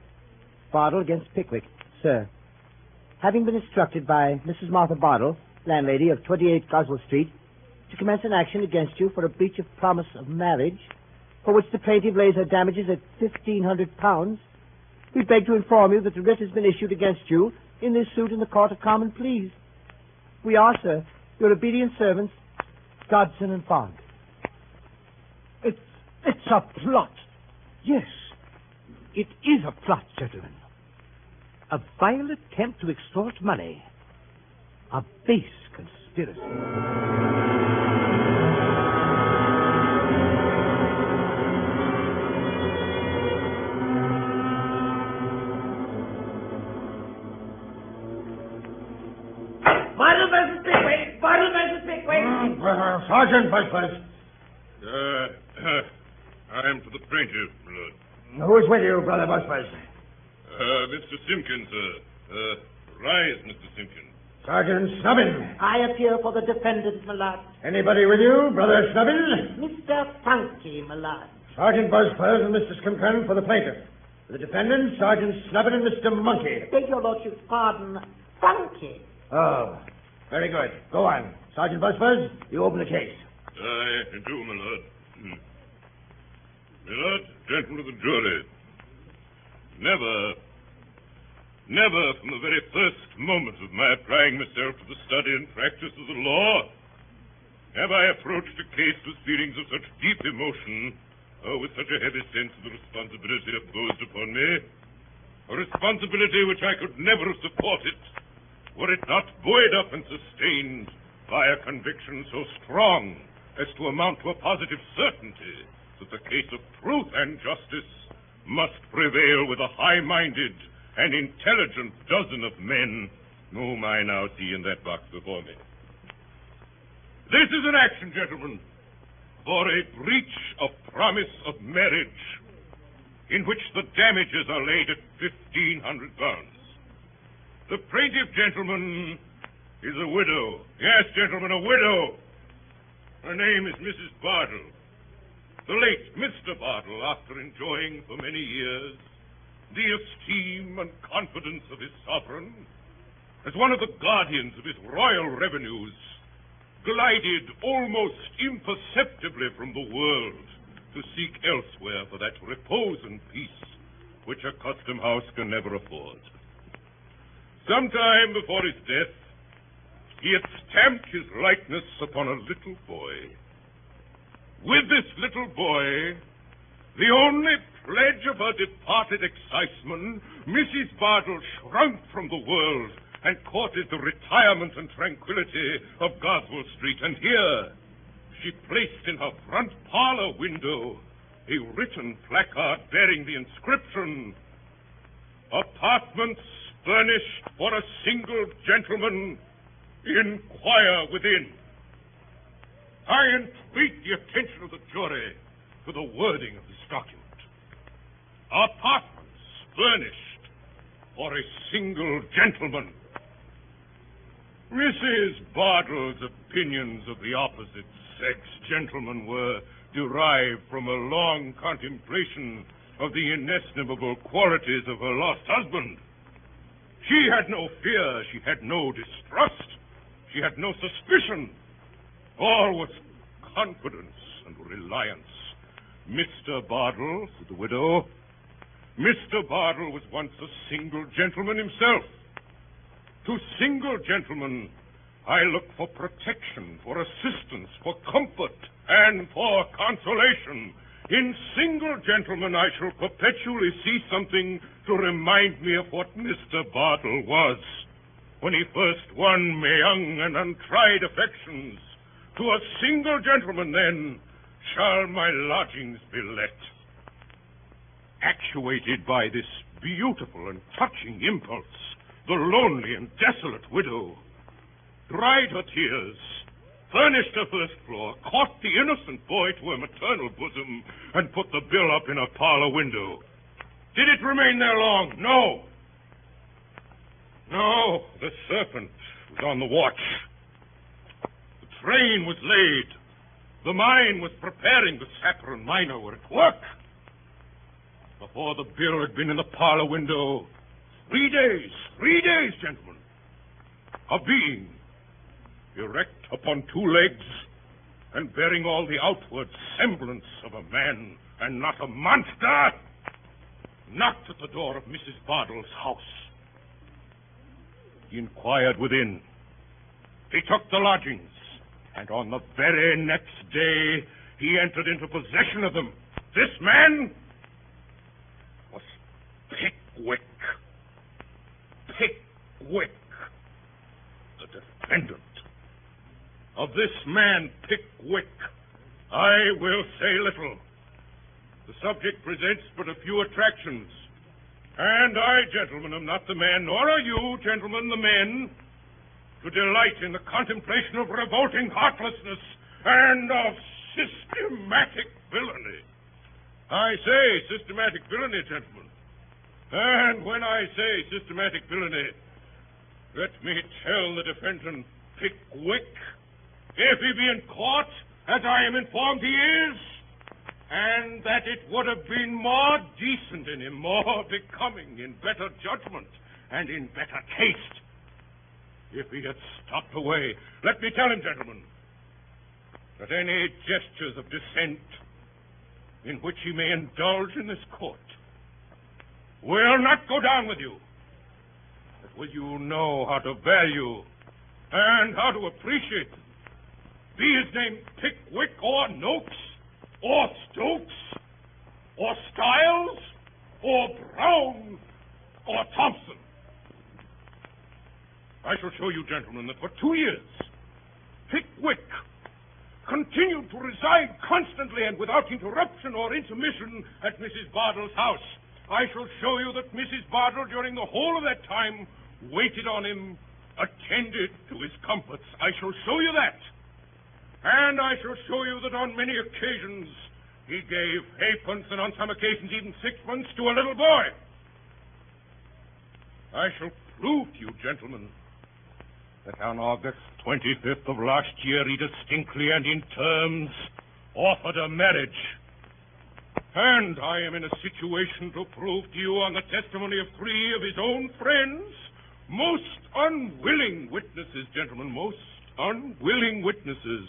Bardell against Pickwick. Sir, having been instructed by Mrs. Martha Bardell, landlady of 28 Goswell Street, to commence an action against you for a breach of promise of marriage, for which the plaintiff lays her damages at £1,500, we beg to inform you that the writ has been issued against you in this suit in the Court of Common Pleas. We are, sir, your obedient servants, Dodson and Fogg. It's a plot. Yes, it is a plot, gentlemen. A vile attempt to extort money. A base conspiracy. Sergeant Vice. I'm to the plaintiff, Lord. Who is with you, Brother Busbuzz? Mr. Simpkins, rise, Mr. Simpkins. Sergeant Snubbin. I appear for the defendant, my lord. Anybody with you, Brother Snubbin? Mr. Funky, my lord. Sergeant Buzzfuzz and Mr. Skunkan for the plaintiff. For the defendant, Sergeant Snubbin and Mr. Monkey. Beg your lordship's pardon, Funky. Oh, very good. Go on. Sergeant Buzzfuzz, you open the case. I do, my lord. My lord, gentlemen of the jury, never from the very first moment of my applying myself to the study and practice of the law have I approached a case with feelings of such deep emotion or with such a heavy sense of the responsibility imposed upon me, a responsibility which I could never have supported were it not buoyed up and sustained by a conviction so strong as to amount to a positive certainty that the case of truth and justice must prevail with a high-minded and intelligent dozen of men whom I now see in that box before me. This is an action, gentlemen, for a breach of promise of marriage in which the damages are laid at £1,500. The plaintiff, gentlemen, is a widow. Yes, gentlemen, a widow. Her name is Mrs. Bardell. The late Mr. Bardell, after enjoying for many years the esteem and confidence of his sovereign, as one of the guardians of his royal revenues, glided almost imperceptibly from the world to seek elsewhere for that repose and peace which a custom house can never afford. Some time before his death, he had stamped his likeness upon a little boy. With this little boy, the only pledge of her departed exciseman, Mrs. Bardell shrunk from the world and courted the retirement and tranquility of Goswell Street. And here she placed in her front parlor window a written placard bearing the inscription, "Apartments furnished for a single gentleman. Inquire within." I entreat the attention of the jury to the wording of this document. Apartments furnished or a single gentleman. Mrs. Bardell's opinions of the opposite sex, gentlemen, were derived from a long contemplation of the inestimable qualities of her lost husband. She had no fear, she had no distrust, she had no suspicion. All was confidence and reliance. Mr. Bardell, said the widow, Mr. Bardell was once a single gentleman himself. To single gentlemen, I look for protection, for assistance, for comfort, and for consolation. In single gentlemen, I shall perpetually see something to remind me of what Mr. Bardell was when he first won my young and untried affections. To a single gentleman, then, shall my lodgings be let. Actuated by this beautiful and touching impulse, the lonely and desolate widow dried her tears, furnished her first floor, caught the innocent boy to her maternal bosom, and put the bill up in her parlor window. Did it remain there long? No. No, the serpent was on the watch. The train was laid. The mine was preparing. The sapper and miner were at work. Before the bill had been in the parlor window, 3 days, gentlemen. A being, erect upon 2 legs, and bearing all the outward semblance of a man, and not a monster, knocked at the door of Mrs. Bardell's house. He inquired within. He took the lodgings, and on the very next day, he entered into possession of them. This man was Pickwick. Pickwick, the defendant. Of this man, Pickwick, I will say little. The subject presents but a few attractions. And I, gentlemen, am not the man, nor are you, gentlemen, the men, to delight in the contemplation of revolting heartlessness and of systematic villainy. I say systematic villainy, gentlemen. And when I say systematic villainy, let me tell the defendant, Pickwick, if he be in court, as I am informed he is, and that it would have been more decent in him, more becoming, in better judgment, and in better taste, if he had stopped away. Let me tell him, gentlemen, that any gestures of dissent in which he may indulge in this court will not go down with you. But will you know how to value and how to appreciate them? Be his name Pickwick or Noakes or Stokes or Stiles or Brown or Thompson. I shall show you, gentlemen, that for 2 years, Pickwick continued to reside constantly and without interruption or intermission at Mrs. Bardell's house. I shall show you that Mrs. Bardell, during the whole of that time, waited on him, attended to his comforts. I shall show you that. And I shall show you that on many occasions he gave halfpence and on some occasions even sixpence to a little boy. I shall prove to you, gentlemen, that on August 25th of last year he distinctly and in terms offered her marriage. And I am in a situation to prove to you on the testimony of 3 of his own friends, most unwilling witnesses, gentlemen, most unwilling witnesses,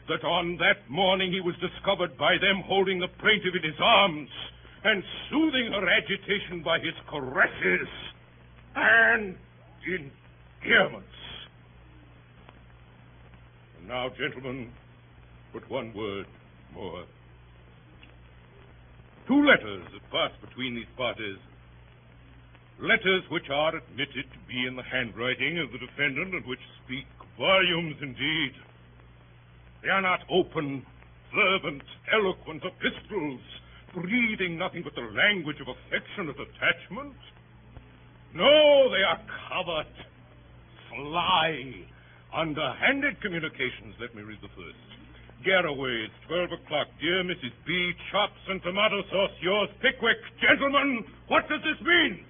that on that morning he was discovered by them holding the plaintiff in his arms and soothing her agitation by his caresses and endearments. And now, gentlemen, but one word more. 2 letters have passed between these parties. Letters which are admitted to be in the handwriting of the defendant and which speak volumes indeed. They are not open, fervent, eloquent epistles, breathing nothing but the language of affectionate attachment. No, they are covert, sly, underhanded communications. Let me read the first. Garraway's, 12 o'clock. Dear Mrs. B, chops and tomato sauce, yours, Pickwick. Gentlemen, what does this mean?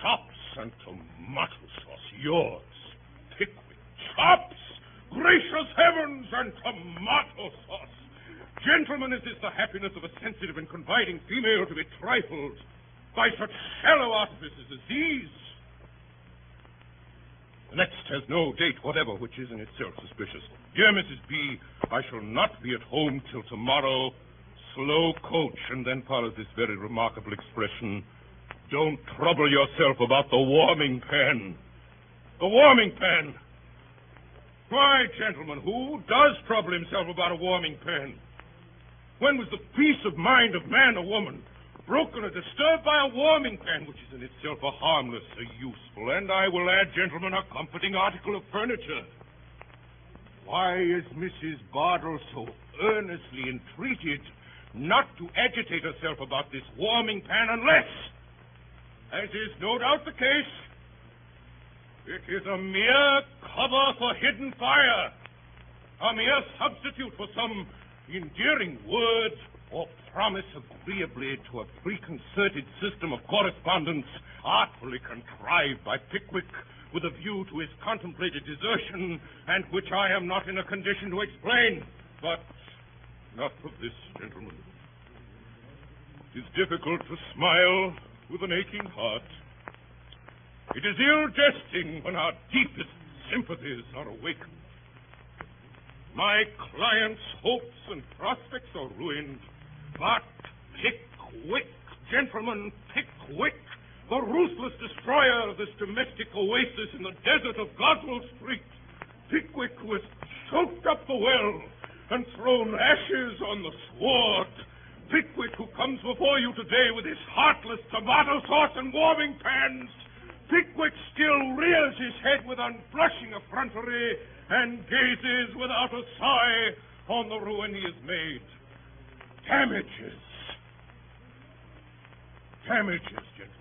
chops and tomato sauce. Yours, Pickwick. Chops! Gracious heavens, and tomato sauce! Gentlemen, is this the happiness of a sensitive and confiding female to be trifled by such shallow artifices as these? The next has no date whatever, which is in itself suspicious. Dear Mrs. B, I shall not be at home till tomorrow. Slow coach, and then follows this very remarkable expression. Don't trouble yourself about the warming pan. The warming pan! Why, gentlemen, who does trouble himself about a warming pan? When was the peace of mind of man or woman broken or disturbed by a warming pan, which is in itself a harmless, a useful, and I will add, gentlemen, a comforting article of furniture? Why is Mrs. Bardell so earnestly entreated not to agitate herself about this warming pan unless, as is no doubt the case, it is a mere cover for hidden fire, a mere substitute for some endearing word or promise agreeably to a preconcerted system of correspondence artfully contrived by Pickwick with a view to his contemplated desertion, and which I am not in a condition to explain. But not of this, gentlemen. It is difficult to smile with an aching heart. It is ill jesting when our deepest sympathies are awakened. My client's hopes and prospects are ruined, but Pickwick, gentlemen, Pickwick, the ruthless destroyer of this domestic oasis in the desert of Goswell Street, Pickwick, who has choked up the well and thrown ashes on the sward, Pickwick, who comes before you today with his heartless tomato sauce and warming pans, Pickwick still rears his head with unblushing effrontery and gazes without a sigh on the ruin he has made. Damages. Damages, gentlemen.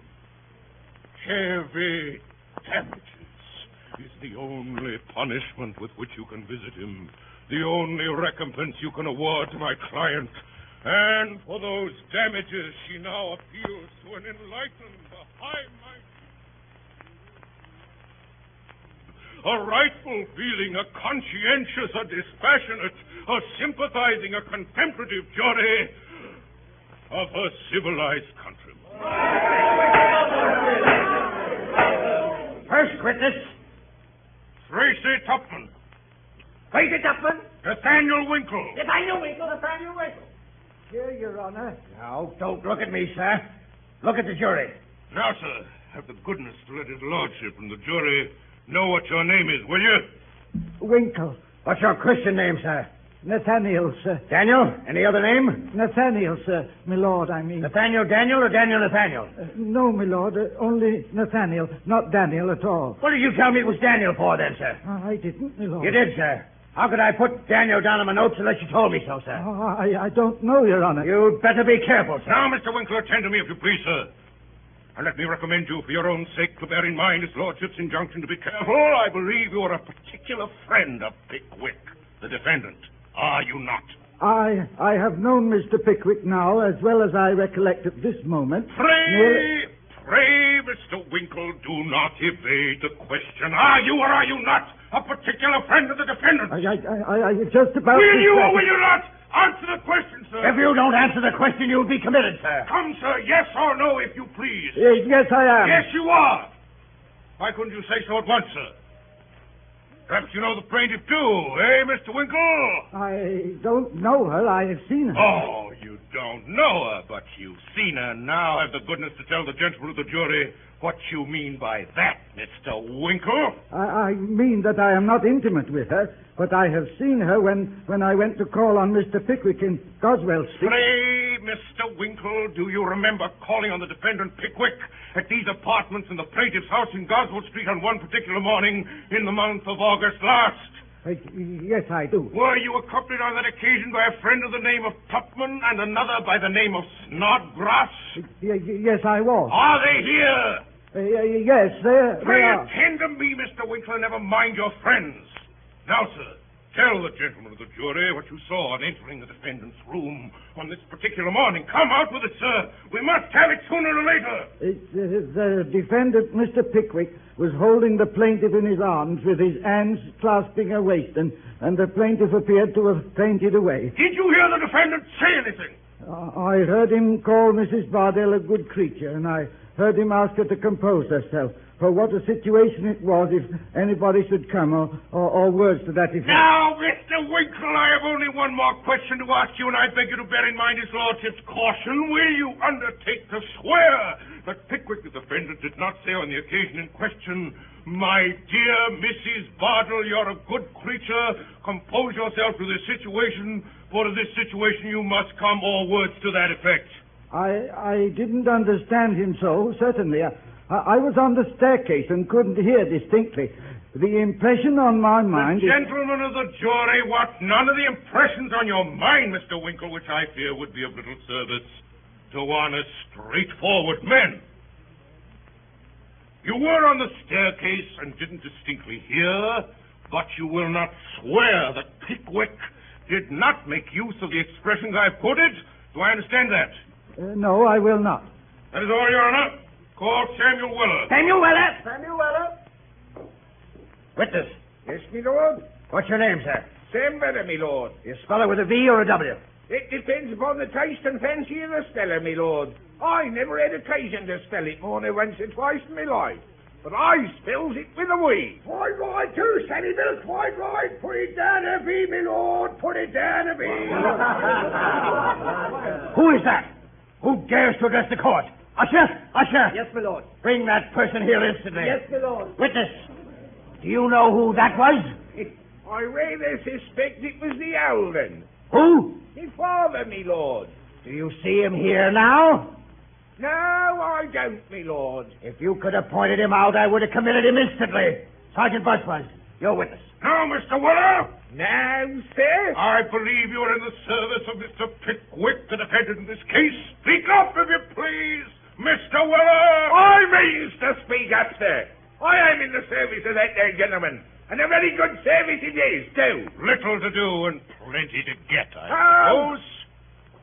Heavy damages is the only punishment with which you can visit him, the only recompense you can award to my client. And for those damages, she now appeals to an enlightened, a high-minded, a rightful feeling, a conscientious, a dispassionate, a sympathizing, a contemplative jury of her civilized countrymen. First witness, Tracy Tupman. Tracy Tupman. Nathaniel Winkle. Nathaniel Winkle. Here, Your Honor. Now, don't look at me, sir. Look at the jury. Now, sir, have the goodness to let his lordship and the jury know what your name is, will you? Winkle. What's your Christian name, sir? Nathaniel, sir. Daniel? Any other name? Nathaniel, sir. My lord, I mean. Nathaniel Daniel or Daniel Nathaniel? No, my lord. Only Nathaniel, not Daniel at all. What did you tell me it was Daniel for, then, sir? I didn't, my lord. You did, sir. How could I put Daniel down in my notes unless you told me so, sir? I don't know, Your Honor. You'd better be careful, sir. Now, Mr. Winkle, attend to me if you please, sir. And let me recommend you, for your own sake, to bear in mind his lordship's injunction to be careful. I believe you are a particular friend of Pickwick, the defendant. Are you not? I have known Mr. Pickwick now as well as I recollect at this moment. Pray, Mr. Winkle, do not evade the question. Are you or are you not a particular friend of the defendant? I just about... Will you or will you not answer the question, sir? If you don't answer the question, you'll be committed, sir. Come, sir, yes or no, if you please. Yes, I am. Yes, you are. Why couldn't you say so at once, sir? Perhaps you know the plaintiff, too, eh, Mr. Winkle? I don't know her. I have seen her. Oh, you don't know her, but you've seen her. Now have the goodness to tell the gentlemen of the jury what you mean by that, Mr. Winkle. I mean that I am not intimate with her, but I have seen her when I went to call on Mr. Pickwick in Goswell Street. Pray, Mr. Winkle, do you remember calling on the defendant Pickwick at these apartments in the plaintiff's house in Goswell Street on one particular morning in the month of August last? Yes, I do. Were you accompanied on that occasion by a friend of the name of Tupman and another by the name of Snodgrass? Yes, I was. Are they here? Yes, they Pray are. attend to me, Mr. Winkler, never mind your friends. Now, sir, Tell the gentlemen of the jury what you saw on entering the defendant's room on this particular morning. Come out with it, sir. We must have it sooner or later. The defendant, Mr. Pickwick, was holding the plaintiff in his arms with his hands clasping her waist, and the plaintiff appeared to have fainted away. Did you hear the defendant say anything? I heard him call Mrs. Bardell a good creature, and I heard him ask her to compose herself. For what a situation it was if anybody should come, or words to that effect. Now, Mr. Winkle, I have only one more question to ask you, and I beg you to bear in mind his lordship's caution. Will you undertake to swear that Pickwick, the defendant, did not say on the occasion in question, "My dear Mrs. Bardell, you're a good creature. Compose yourself to this situation, for to this situation you must come," or words to that effect? I didn't understand him so, certainly. I was on the staircase and couldn't hear distinctly. The impression on my mind... Gentlemen of the jury, what none of the impressions on your mind, Mr. Winkle, which I fear would be of little service to honest, straightforward men. You were on the staircase and didn't distinctly hear, but you will not swear that Pickwick did not make use of the expressions I've quoted. Do I understand that? No, I will not. That is all, Your Honor. Call Samuel Weller. Samuel Weller! Samuel Weller? Witness. Yes, me lord? What's your name, sir? Sam Weller, me lord. You spell it with a V or a W? It depends upon the taste and fancy of the speller, me lord. I never had occasion to spell it more than once or twice in my life. But I spells it with a V. Quite right, too, Sammy Bill, quite right. Put it down a V, me lord. Put it down a V. Who is that? Who dares to address the court? Usher! Usher! Yes, my lord. Bring that person here instantly. Yes, my lord. Witness, do you know who that was? I rather suspect it was the Alden. Who? Me father, me lord. Do you see him here now? No, I don't, me lord. If you could have pointed him out, I would have committed him instantly. Sergeant Busbuzz, your witness. Now, Mr. Weller. Now, sir? I believe you are in the service of Mr. Pickwick, the defendant in this case. Speak up, if you please, Mr. Weller. I means to speak up, sir. I am in the service of that there gentleman. And a very good service it is, too. Little to do and plenty to get, I suppose.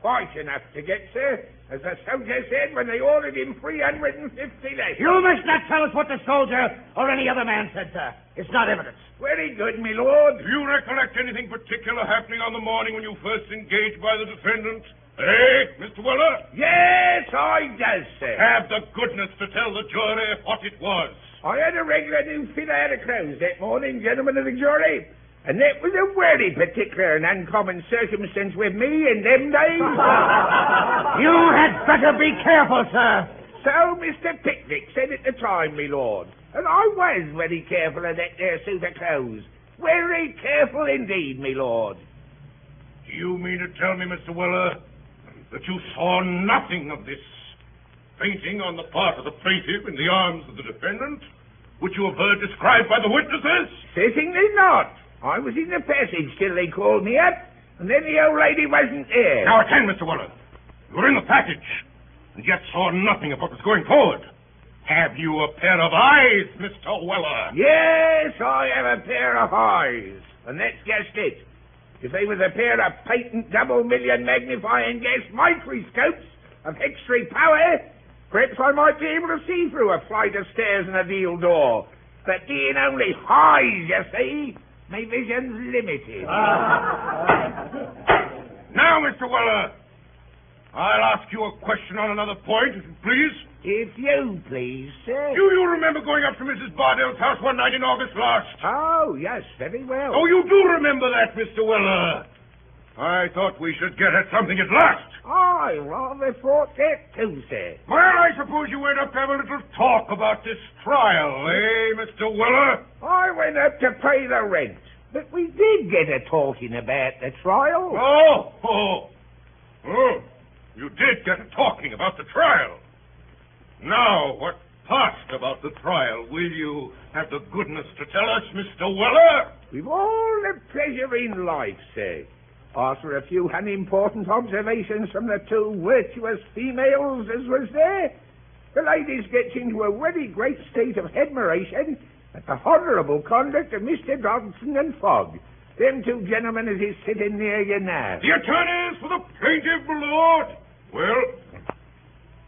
Quite enough to get, sir. As the soldier said when they ordered him 350 less. You must not tell us what the soldier or any other man said, sir. It's not evidence. Very good, me lord. Do you recollect anything particular happening on the morning when you first engaged by the defendant? Eh, Mr. Weller? Yes, I does, sir. Have the goodness to tell the jury what it was. I had a regular new fit out of clothes that morning, gentlemen of the jury. And that was a very particular and uncommon circumstance with me in them days. You had better be careful, sir. So Mr. Pickwick said at the time, me lord. And I was very careful of that there suit of clothes. Very careful indeed, me lord. Do you mean to tell me, Mr. Weller, that you saw nothing of this fainting on the part of the plaintiff in the arms of the defendant, which you have heard described by the witnesses? Certainly not. I was in the passage till they called me up, and then the old lady wasn't there. Now attend, Mr. Weller. You were in the passage, and yet saw nothing of what was going forward. Have you a pair of eyes, Mr. Weller? Yes, I have a pair of eyes, and that's just it. If they was a pair of patent double-million magnifying gas microscopes of extra power, perhaps I might be able to see through a flight of stairs and a deal door. But being only eyes, you see, my vision's limited. Now, Mr. Weller, I'll ask you a question on another point, if you please. If you please, sir. Do you remember going up to Mrs. Bardell's house one night in August last? Oh, yes, very well. Oh, you do remember that, Mr. Weller. I thought we should get at something at last. I rather thought that too, sir. Well, I suppose you went up to have a little talk about this trial, eh, Mr. Weller? I went up to pay the rent, but we did get a talking about the trial. Oh, you did get a talking about the trial. Now, what passed about the trial, will you have the goodness to tell us, Mr. Weller? With all the pleasure in life, sir. After a few unimportant observations from the two virtuous females as was there, the ladies gets into a very great state of admiration at the honourable conduct of Mr. Dodson and Fogg, Them two gentlemen as is sitting near you now. The attorneys for the plaintiff, my lord. Well,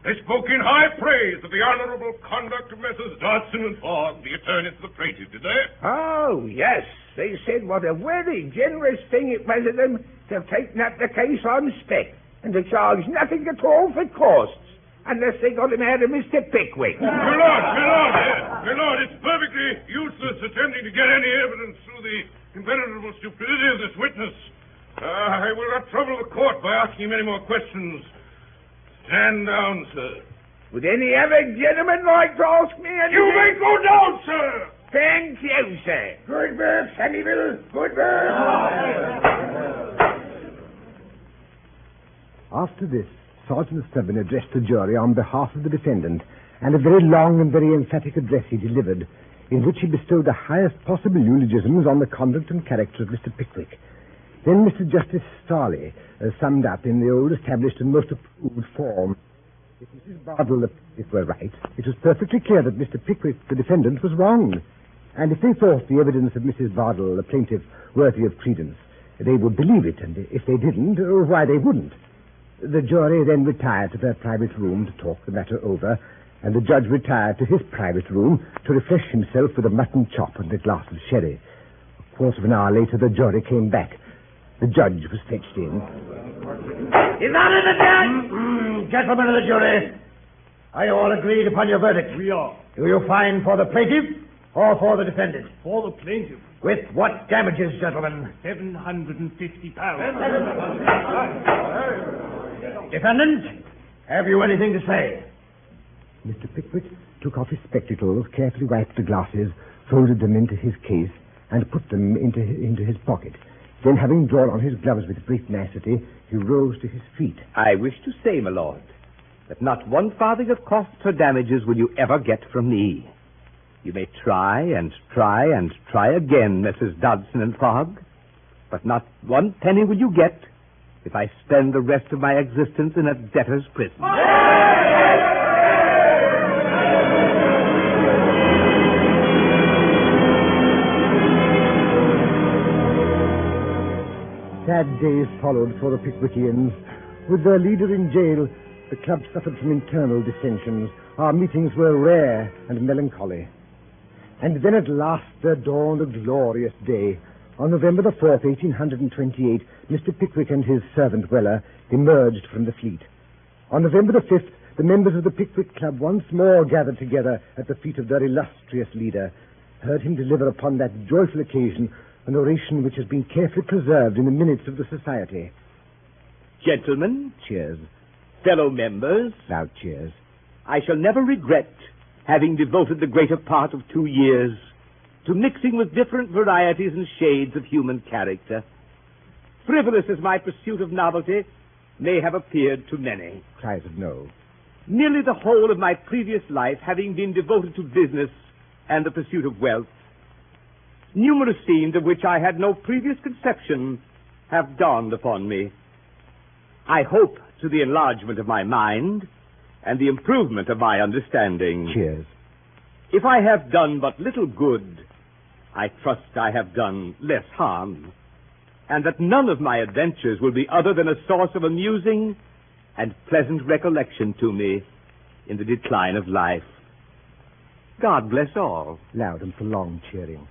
they spoke in high praise of the honorable conduct of Messrs. Dodson and Fogg, the attorneys for the plaintiff, did they? Oh, yes. They said what a very generous thing it was of them to have taken up the case on spec and to charge nothing at all for costs, unless they got him out of Mr. Pickwick. My lord, it's perfectly useless attempting to get any evidence through the impenetrable stupidity of this witness. I will not trouble the court by asking him any more questions. Stand down, sir. Would any other gentleman like to ask me anything? You may go down, sir. Thank you, sir. Good work, Samuel. Good work. After this, Sergeant Stubbin addressed the jury on behalf of the defendant, and a very long and very emphatic address he delivered, in which he bestowed the highest possible eulogisms on the conduct and character of Mr. Pickwick. Then Mr. Justice Starley summed up in the old established and most approved form. If Mrs. Bardell, the plaintiff, were right, it was perfectly clear that Mr. Pickwick, the defendant, was wrong. And if they thought the evidence of Mrs. Bardell, the plaintiff, worthy of credence, they would believe it, and if they didn't, why they wouldn't. The jury then retired to their private room to talk the matter over, and the judge retired to his private room to refresh himself with a mutton chop and a glass of sherry. A quarter of an hour later, the jury came back. The judge was fetched in. Is that in the judge? Gentlemen of the jury, are you all agreed upon your verdict? We are. Do you find for the plaintiff or for the defendant? For the plaintiff. With what damages, gentlemen? £750. Defendant, have you anything to say? Mr. Pickwick took off his spectacles, carefully wiped the glasses, folded them into his case, and put them into his pocket. Then, having drawn on his gloves with great nicety, he rose to his feet. I wish to say, my lord, that not one farthing of costs or damages will you ever get from me. You may try and try and try again, Messrs. Dodson and Fogg, but not one penny will you get if I spend the rest of my existence in a debtor's prison. Sad days followed for the Pickwickians. With their leader in jail, the club suffered from internal dissensions. Our meetings were rare and melancholy. And then at last there dawned a glorious day. On November the 4th, 1828, Mr. Pickwick and his servant Weller emerged from the fleet. On November the 5th, the members of the Pickwick Club once more gathered together at the feet of their illustrious leader, heard him deliver upon that joyful occasion an oration which has been carefully preserved in the minutes of the society. Gentlemen, Cheers. fellow members, Loud cheers. I shall never regret having devoted the greater part of 2 years to mixing with different varieties and shades of human character. Frivolous as my pursuit of novelty may have appeared to many. Cries of no. Nearly the whole of my previous life having been devoted to business and the pursuit of wealth, numerous scenes of which I had no previous conception have dawned upon me. I hope to the enlargement of my mind and the improvement of my understanding. Cheers. If I have done but little good, I trust I have done less harm, and that none of my adventures will be other than a source of amusing and pleasant recollection to me in the decline of life. God bless all. Loud and prolonged cheering.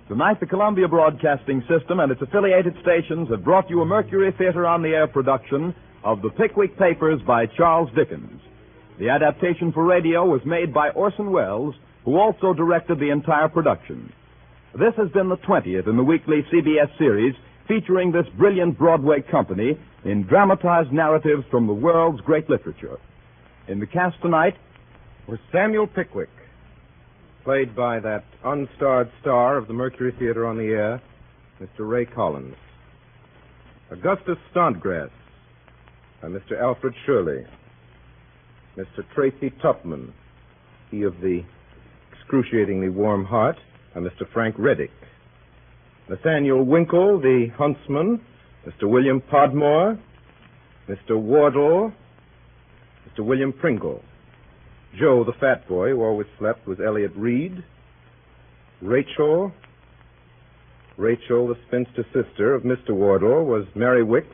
Tonight, the Columbia Broadcasting System and its affiliated stations have brought you a Mercury Theater on the Air production of The Pickwick Papers by Charles Dickens. The adaptation for radio was made by Orson Welles, who also directed the entire production. This has been the 20th in the weekly CBS series featuring this brilliant Broadway company in dramatized narratives from the world's great literature. In the cast tonight was Samuel Pickwick, played by that unstarred star of the Mercury Theater on the Air, Mr. Ray Collins. Augustus Snodgrass, by Mr. Alfred Shirley. Mr. Tracy Tupman, he of the excruciatingly warm heart, and Mr. Frank Reddick. Nathaniel Winkle, the huntsman, Mr. William Podmore, Mr. Wardle, Mr. William Pringle. Joe, the fat boy who always slept, was Elliot Reed. Rachel, the spinster sister of Mr. Wardle, was Mary Wicks.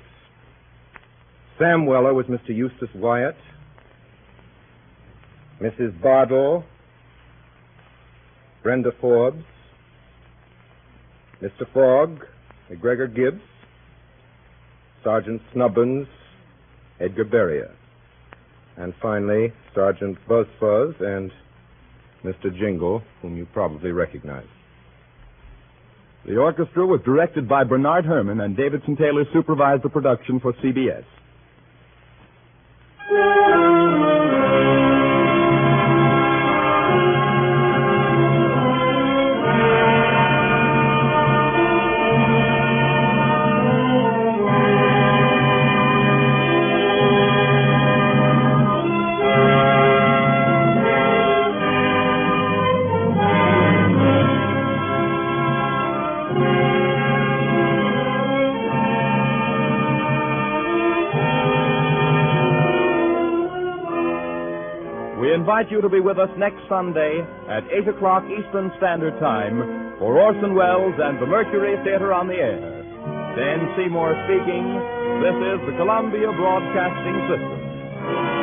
Sam Weller was Mr. Eustace Wyatt. Mrs. Bardell, Brenda Forbes, Mr. Fogg, McGregor Gibbs, Sergeant Snubbins, Edgar Beria, and finally, Sergeant Buzzfuzz and Mr. Jingle, whom you probably recognize. The orchestra was directed by Bernard Herrmann, and Davidson Taylor supervised the production for CBS. We invite you to be with us next Sunday at 8 o'clock Eastern Standard Time for Orson Welles and the Mercury Theater on the Air. Dan Seymour speaking. This is the Columbia Broadcasting System.